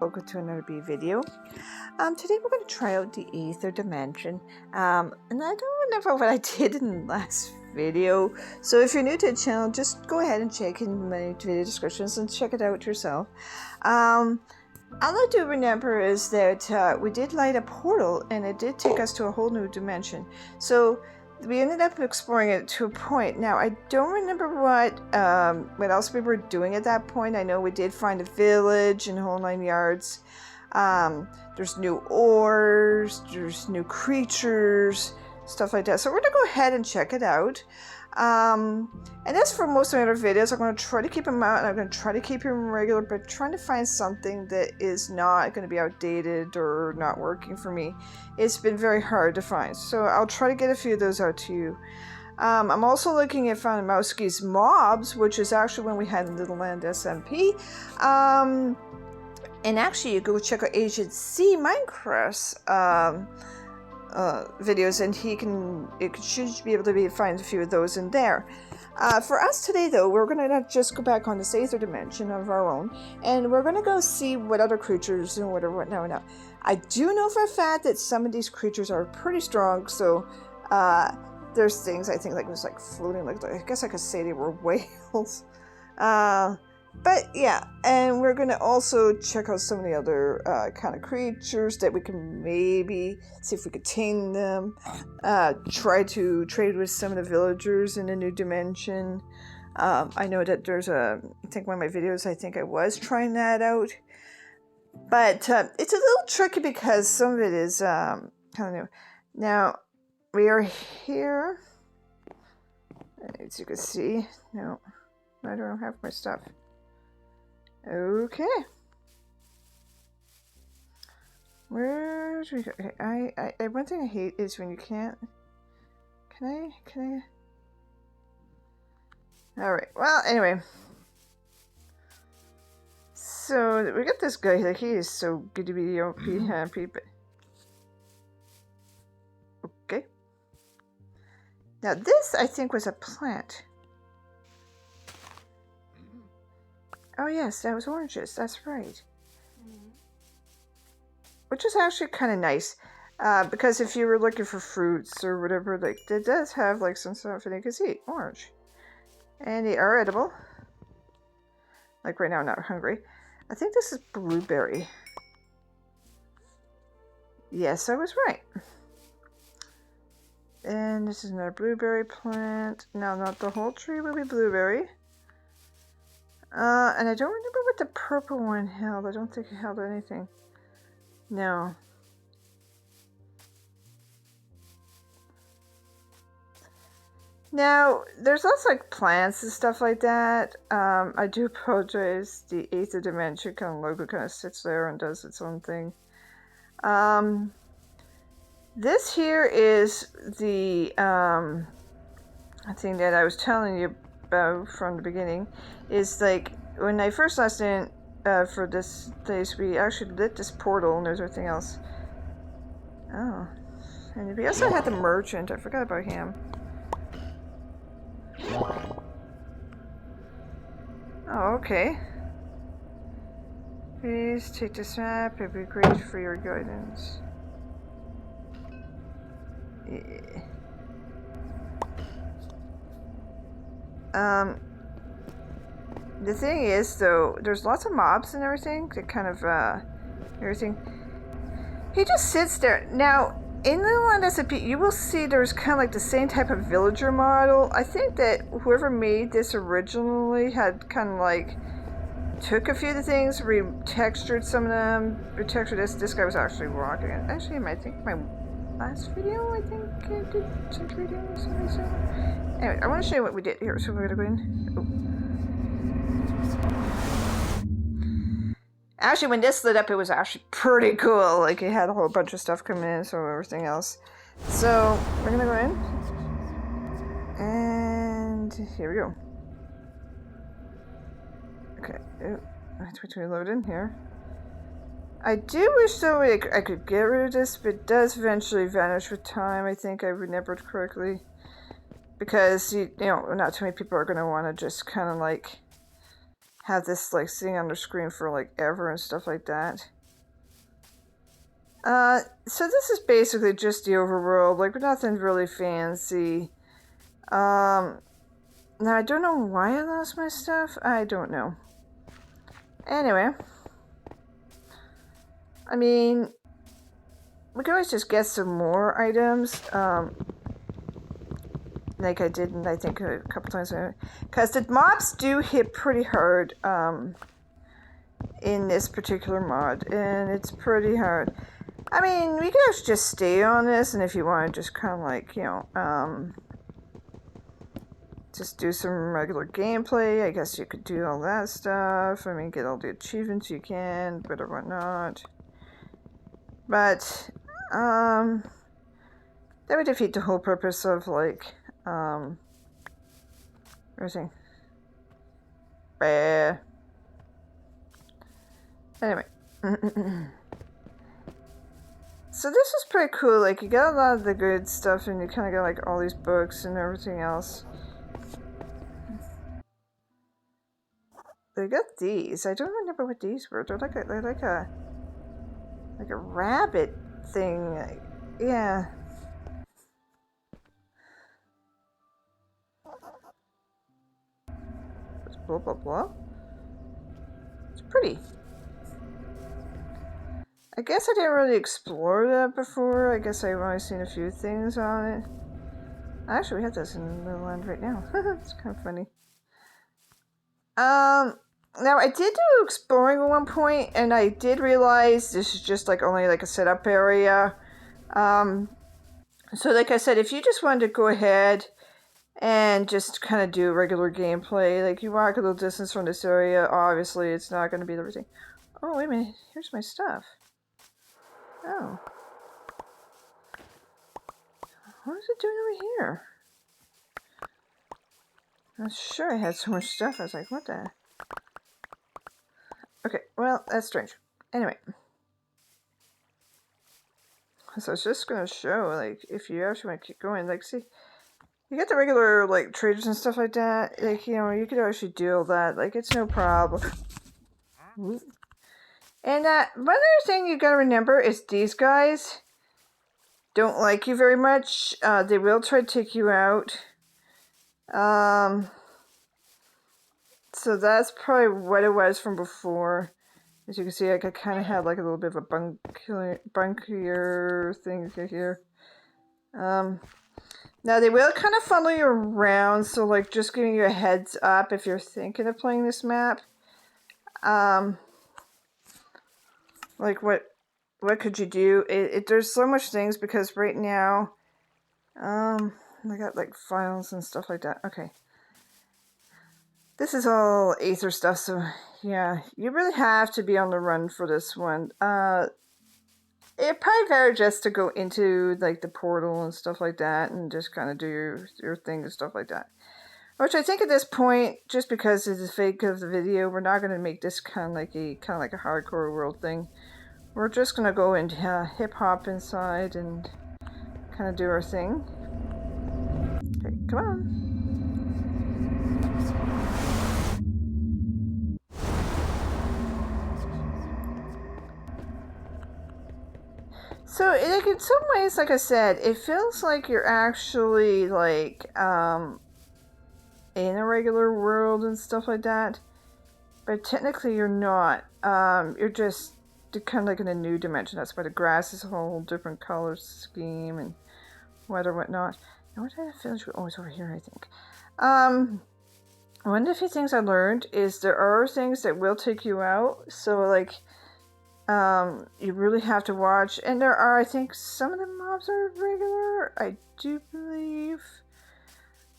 welcome to another B video. Today we're going to try out the ather dimension, and I don't remember what I did in the last video, so if you're new to the channel, just go ahead and check in my video descriptions and check it out yourself. All I do remember is that we did light a portal and it did take us to a whole new dimension, so we ended up exploring it to a point. Now, I don't remember what else we were doing at that point. I know we did find a village and whole 9 yards. There's new ores, there's new creatures, stuff like that. So we're going to go ahead and check it out. And as for most of my other videos, I'm going to try to keep them out, and I'm going to try to keep them regular, but trying to find something that is not going to be outdated or not working for me. It's been very hard to find, so I'll try to get a few of those out to you. I'm also looking at Foundmowski's mobs, which is actually when we had Little Land SMP. And actually, you go check out Agent C Minecraft's videos, and should be able to find a few of those in there. For us today, though, we're going to just go back on this ather dimension of our own, and we're going to go see what other creatures and whatever. Now, I do know for a fact that some of these creatures are pretty strong, so there's things I think like it was like floating, like I guess I could say they were whales. But yeah, and we're going to also check out some of the other kind of creatures that we can maybe see if we could tame them. Try to trade with some of the villagers in a new dimension. I know that there's I think one of my videos, I think I was trying that out. But it's a little tricky because some of it is kind of new. Now, we are here. As you can see, no, I don't have my stuff. Okay. Where do we go? Okay, one thing I hate is when you can't. Can I? Alright, well, anyway. So, we got this guy, like, he is so good to be OP happy, but. Okay. Now, this, I think, was a plant. Oh yes, that was oranges, that's right. Which is actually kind of nice, because if you were looking for fruits or whatever, like, it does have like some stuff that you can see. Orange. And they are edible. Like right now I'm not hungry. I think this is blueberry. Yes, I was right. And this is another blueberry plant. Now, not the whole tree will be blueberry. And I don't remember what the purple one held. I don't think it held anything. No. Now, there's lots of like plants and stuff like that. I do apologize. The ather dimension kind of logo kind of sits there and does its own thing. This here is the thing that I was telling you about from the beginning. Is like when I first last in for this place, we actually lit this portal, and there's everything else. Oh, and we also had the merchant. I forgot about him. Oh, okay. Please take this map. It'd be great for your guidance. Yeah. The thing is, though, there's lots of mobs and everything that kind of, everything. He just sits there. Now, in Little Land SMP, you will see there's kind of like the same type of villager model. I think that whoever made this originally had kind of like took a few of the things, retextured some of them, retextured this guy was actually walking. Actually, I think my last video, I think I did some trading or something. So. Anyway, I want to show you what we did here, so we're going to go in. Oh. Actually, when this lit up, it was actually pretty cool. Like, it had a whole bunch of stuff coming in, so everything else. So, we're gonna go in. And here we go. Okay. Oh, I have to reload in here. I do wish, though, I could get rid of this, but it does eventually vanish with time. I think I remembered correctly. Because, you know, not too many people are going to want to just kind of, like, have this like sitting on the screen for like ever and stuff like that. So this is basically just the overworld, like nothing really fancy. Now I don't know why I lost my stuff. I don't know. Anyway, I mean, we can always just get some more items. Like I did, I think a couple times, because the mobs do hit pretty hard in this particular mod, and it's pretty hard. I mean, we can actually just stay on this, and if you want to just kind of like, you know, just do some regular gameplay, I guess you could do all that stuff. I mean, get all the achievements you can, but or whatnot. But, that would defeat the whole purpose of, like, everything. Bah. Anyway. So this is pretty cool, like, you got a lot of the good stuff, and you kind of got, like, all these books and everything else. They got these. I don't remember what these were. They're like a rabbit thing. Yeah. Blah blah blah. It's pretty. I guess I didn't really explore that before. I guess I've only seen a few things on it. Actually, we have this in the land right now. It's kind of funny. Now I did do exploring at one point, and I did realize this is just like only like a setup area. So like I said, if you just wanted to go ahead and just kind of do regular gameplay, like you walk a little distance from this area, obviously it's not going to be everything. Oh, wait a minute, here's my stuff. Oh. What is it doing over here? I'm sure I had so much stuff, I was like, what the? Okay, well, that's strange. Anyway. So I was just going to show, like, if you actually want to keep going, like, see, you get the regular, like, traders and stuff like that, like, you know, you could actually do all that, like, it's no problem. And, one other thing you gotta remember is these guys don't like you very much. They will try to take you out. So that's probably what it was from before. As you can see, like, I kind of had like a little bit of a bunkier thing here. Now they will kind of follow you around, so like just giving you a heads up if you're thinking of playing this map. Like what could you do? There's so much things because right now, I got like files and stuff like that. Okay. This is all Aether stuff, so yeah, you really have to be on the run for this one. It's probably better just to go into like the portal and stuff like that and just kind of do your thing and stuff like that. Which I think at this point, just because it's the fake of the video, we're not going to make this kind of like a hardcore world thing. We're just going to go and hip hop inside and kind of do our thing. Okay, come on. So, like, in some ways, like I said, it feels like you're actually, like, in a regular world and stuff like that. But technically you're not. You're just kind of like in a new dimension. That's why the grass is a whole different color scheme and whatnot. Now, what did I feel? Oh, it's over here, I think. One of the few things I learned is there are things that will take you out. So, like, you really have to watch. And there are, I think, some of the mobs are regular. I do believe.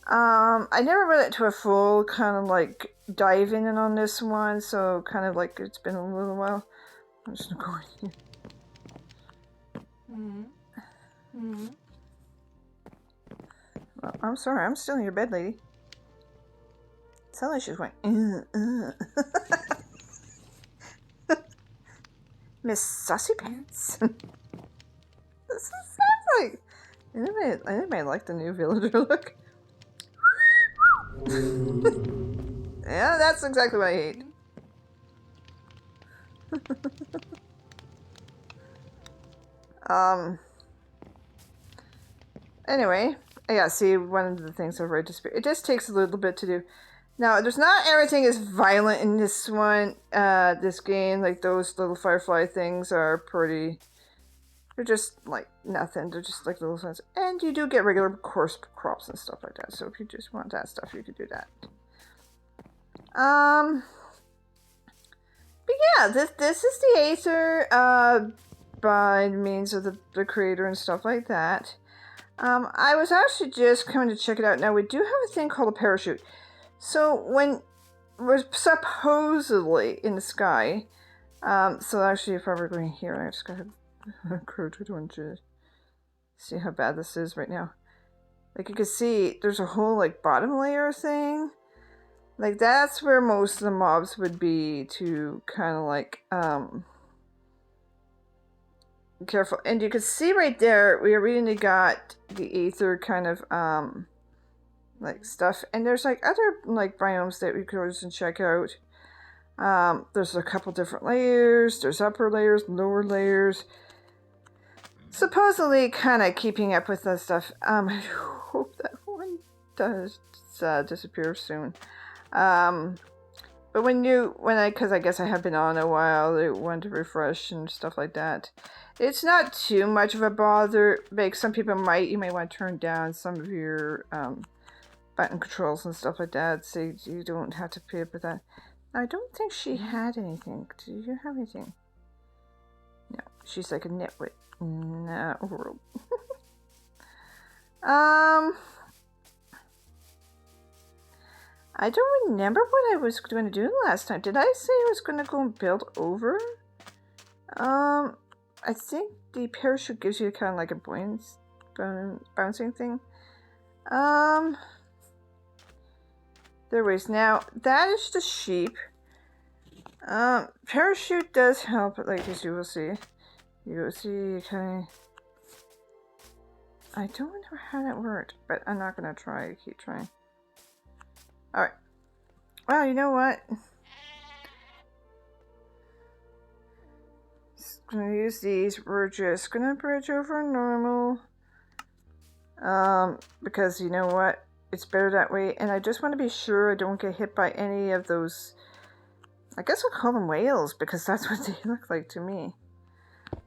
I never went into a full kind of like dive in on this one, so kind of like it's been a little while. I'm just gonna go in here. Well, I'm sorry, I'm still in your bed, lady. It sounds like she's going, Miss Saucy Pants. This sounds like anybody like the new villager look. Yeah, that's exactly what I hate. Anyway, yeah, see, one of the things I've read disappear. It just takes a little bit to do. Now, there's not everything is violent in this one, this game. Like, those little firefly things are pretty... They're just, like, nothing. They're just, like, little things. And you do get regular coarse crops and stuff like that. So if you just want that stuff, you could do that. But yeah, this is the Aether, by means of the creator and stuff like that. I was actually just coming to check it out. Now, we do have a thing called a parachute. So when we're supposedly in the sky, so actually if I were going here, I just gotta go to see how bad this is right now. Like, you can see there's a whole, like, bottom layer thing. Like, that's where most of the mobs would be, to kind of like, careful. And you can see right there, we really got the Aether kind of, like, stuff. And there's, like, other, like, biomes that we could always check out. There's a couple different layers. There's upper layers, lower layers. Supposedly kind of keeping up with that stuff. I hope that one does disappear soon. But because I guess I have been on a while, they want to refresh and stuff like that. It's not too much of a bother. Like, some people you might want to turn down some of your button controls and stuff like that, so you don't have to pay up with that. I don't think she had anything. Do you have anything? No, she's like a nitwit. No. I don't remember what I was going to do last time. Did I say I was going to go and build over? I think the parachute gives you kind of like a bouncing thing. There is. Now, that is the sheep. Parachute does help, like, as you will see. You will see, kind of... I don't know how that worked, but I'm not going to try. Keep trying. Alright. Well, you know what? Just gonna use these. We're just gonna bridge over normal. Because you know what? It's better that way. And I just want to be sure I don't get hit by any of those... I guess I'll call them whales, because that's what they look like to me.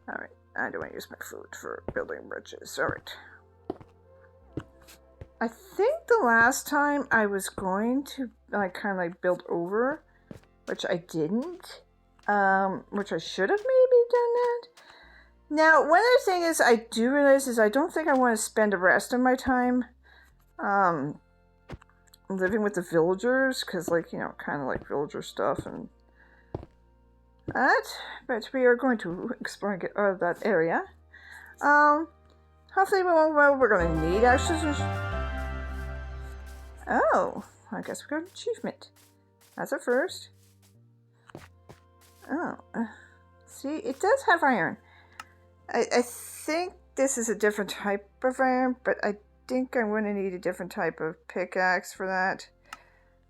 Alright. I don't want to use my food for building bridges. Alright. I think the last time I was going to like kind of like build over, which I didn't, which I should have maybe done that. Now, one other thing is I do realize is I don't think I want to spend the rest of my time living with the villagers, because, like, you know, kind of like villager stuff and that. But we are going to explore and get out of that area. Hopefully, we're going to need actually. Oh, I guess we got an achievement. That's a first. Oh, see, it does have iron. I think this is a different type of iron, but I think I'm going to need a different type of pickaxe for that.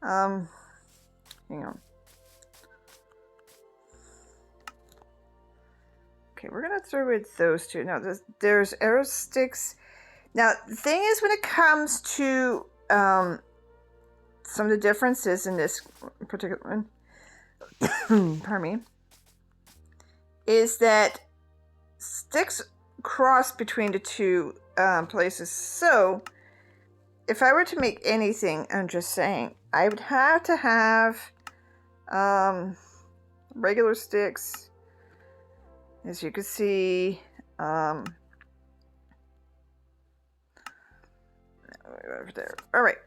Hang on. Okay, we're going to throw in those two. Now, there's arrow sticks. Now, the thing is, when it comes to some of the differences in this particular one, pardon me, is that sticks cross between the two places. So, if I were to make anything, I'm just saying, I would have to have regular sticks, as you can see. Over there. Alright.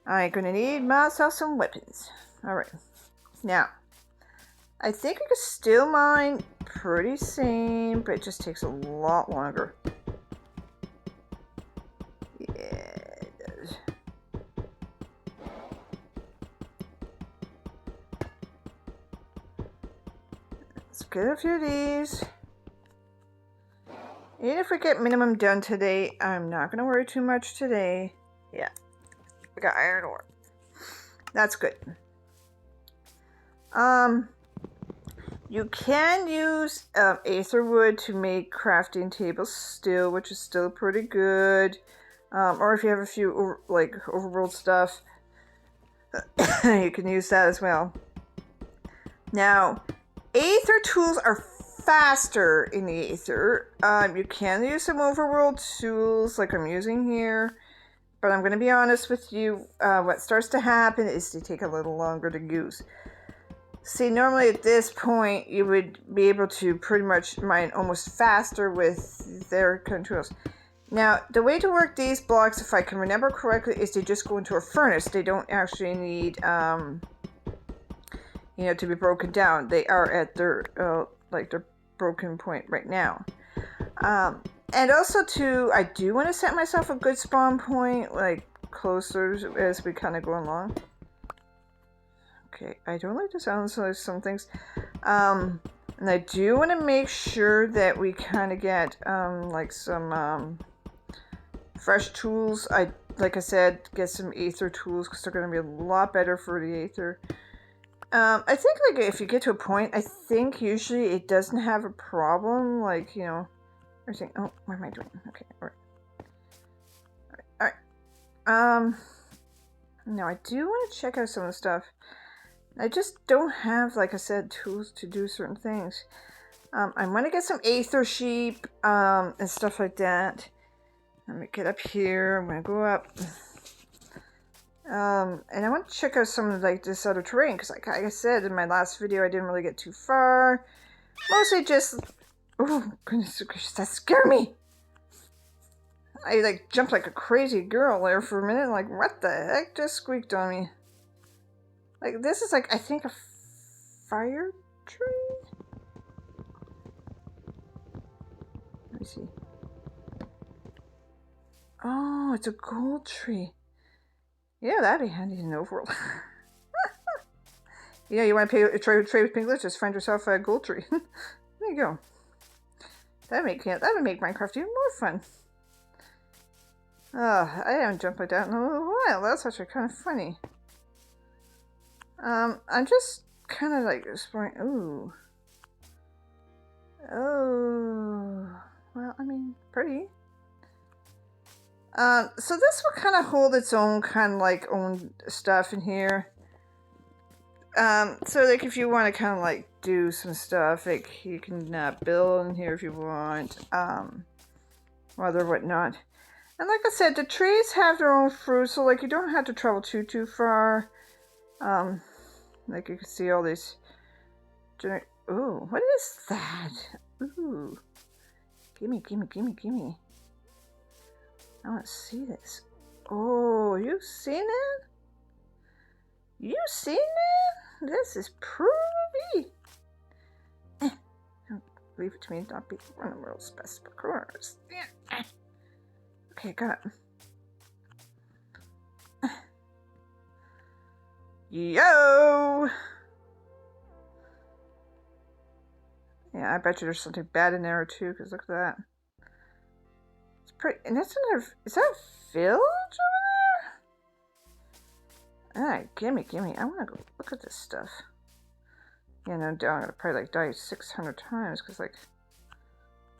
I'm gonna need myself some weapons. Alright. Now, I think I could still mine pretty same, but it just takes a lot longer. Yeah, it does. Let's get a few of these. Even if we get minimum done today, I'm not going to worry too much today. Yeah. We got iron ore. That's good. You can use ather wood to make crafting tables still, which is still pretty good. Or if you have a few overworld stuff, you can use that as well. Now, ather tools are faster in the ather. You can use some overworld tools like I'm using here, but I'm going to be honest with you. What starts to happen is they take a little longer to use. See, normally at this point, you would be able to pretty much mine almost faster with their kind of tools. Now, the way to work these blocks, if I can remember correctly, is they just go into a furnace. They don't actually need, to be broken down. They are at their, their broken point right now. And also, I do want to set myself a good spawn point, like, closer as we kind of go along. Okay, I don't like the sounds of some things. And I do want to make sure that we kind of get, some, fresh tools. Like I said, get some ather tools because they're going to be a lot better for the ather. I think, like, if you get to a point, I think usually it doesn't have a problem, like, everything. Oh, what am I doing? Okay, alright. Now I do want to check out some of the stuff. I just don't have, like I said, tools to do certain things. I want to get some ather sheep, and stuff like that. Let me get up here. I'm going to go up. And I want to check out some of, like, this other terrain, because like I said in my last video, I didn't really get too far. Mostly just... Oh, goodness gracious, that scared me! I, like, jumped like a crazy girl there for a minute, like, what the heck just squeaked on me? Like, this is, like, I think a fire tree? Let me see. Oh, it's a gold tree. Yeah, that'd be handy in the overworld. Yeah, you want to trade with Pinglets? Just find yourself a gold tree. There you go. That would make Minecraft even more fun. I haven't jumped like that in a little while. That's actually kind of funny. I'm just kind of like exploring. Ooh. Oh. Well, I mean, pretty. So this will kind of hold its own kind of like own stuff in here. So like if you want to kind of like do some stuff, like you can build in here if you want, whatnot. And like I said, the trees have their own fruit, so like you don't have to travel too far. Like you can see all these. Ooh, what is that? Ooh, gimme. I want to see this. Oh, you seen it? You seen it? This is pretty. Leave it to me, not be one of the world's best parkourers. Okay, got it. Yo! Yeah, I bet you there's something bad in there too, because look at that. It's pretty, and that's another, is that a village over there? Alright, gimme. I want to go look at this stuff. Yeah, no doubt I'm going to probably like die 600 times, because like,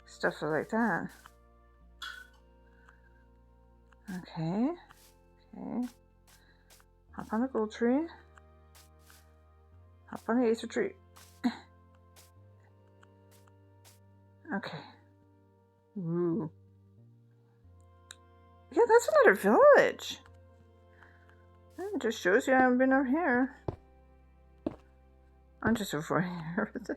stuff like that. Okay. Hop on the gold tree. Hop on the ather tree. Okay. Ooh. Yeah, that's another village. It just shows you I haven't been over here. I'm just avoiding everything.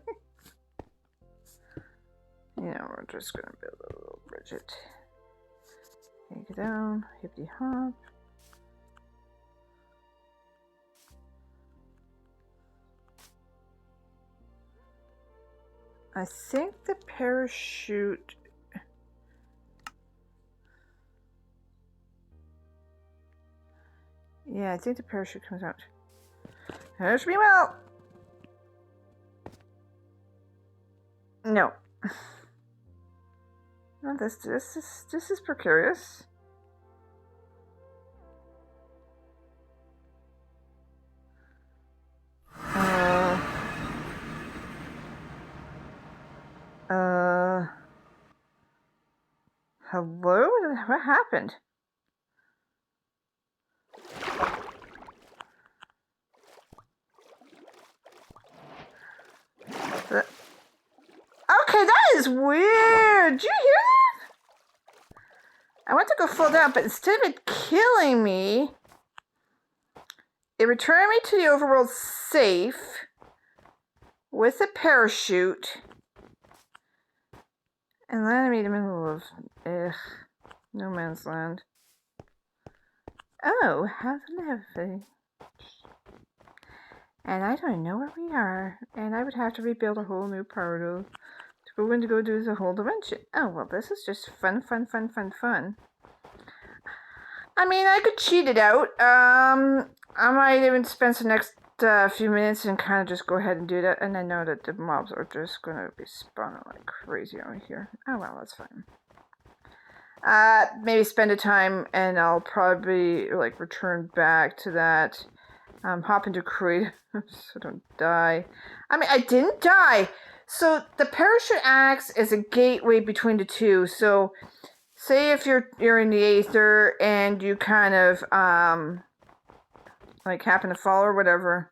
Yeah, we're just gonna build a little bridget. Take it down, hippity hop. I think the parachute. Yeah, I think the parachute comes out. There's me well. No. No, this is precarious. Hello? What happened? Okay, that is weird. Did you hear that? I went to go fall down, but instead of it killing me, it returned me to the overworld safe with a parachute. And landed me in the middle of no man's land. Oh, how lovely. And I don't know where we are. And I would have to rebuild a whole new portal to go do the whole dimension. Oh, well, this is just fun. I mean, I could cheat it out. I might even spend the next few minutes and kind of just go ahead and do that. And I know that the mobs are just going to be spawning like crazy over here. Oh, well, that's fine. Maybe spend a time and I'll probably like return back to that. Hop into creative so I don't die. I mean, I didn't die. So the parachute acts as a gateway between the two. So say if you're in the Aether and you kind of like happen to fall or whatever,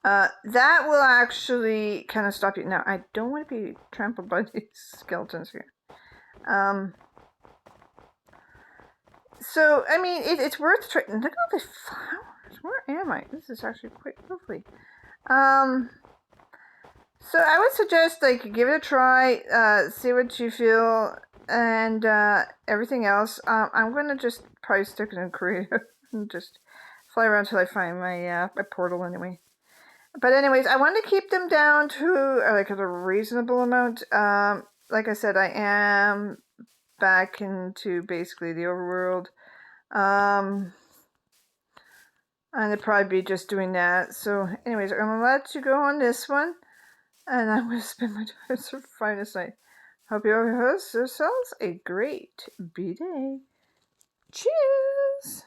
that will actually kind of stop you. Now I don't want to be trampled by these skeletons here. So I mean it's worth trying. Look at all these flowers. Where am I? This is actually quite lovely. So I would suggest like give it a try, see what you feel, and everything else. I'm gonna just probably stick it in creative and just fly around till I find my my portal anyway. But anyways, I want to keep them down to like a reasonable amount. Like I said, I am back into basically the overworld. And I'd probably be just doing that. So anyways, I'm gonna let you go on this one. And I'm going to spend my time surviving this night. Hope you all have yourselves a great B-day. Cheers!